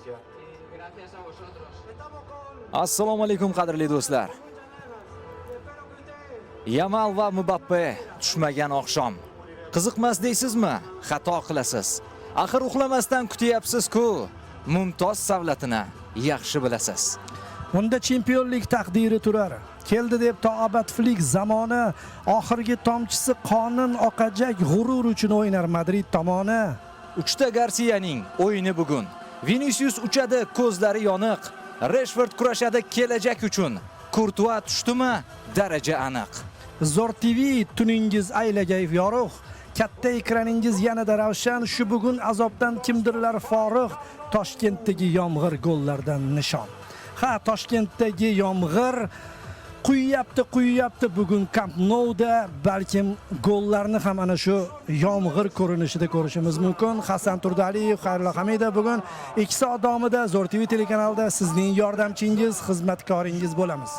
noche. Gracias a vosotros. Assalomu alaykum qadrli do'stlar. Yamal va Mbappe tushmagan oqshom. Qiziqmas deysizmi? Xato qilasiz. Axir uxlamasdan kutyapsiz-ku. Mumtoz savlatini yaxshi bilasiz. Unda chempionlik taqdiri turar. Keldi deb to'abatlik zamoni, oxirgi tomchisi qonin oqajak g'urur uchun o'ynar Madrid tomoni. Uchta Garsiyaning o'yini bugun. Vinicius uchadi, ko'zlari yoniq. Rashford kurashadi kelajak uchun. Courtois tushdimi? Daraja aniq. Zo'r TV tuningiz aylagay yorug'. Katta ekraningiz yanada ravshan, shu bugun azobdan kimdirlar forig'. Toshkentdagi yomg'ir gollardan nishon. Ha, Toshkentdagi yomg'ir quyapti bugun Camp Nou'da, balkim gollarni ham ana shu yomg'ir ko'rinishida ko'rishimiz mumkin. Hasan Turdaliyev, Xayrullo Hamidov bugun 2 soat davomida Zo'r TV telekanalida sizning yordamchingiz, xizmatkoringiz bo'lamiz.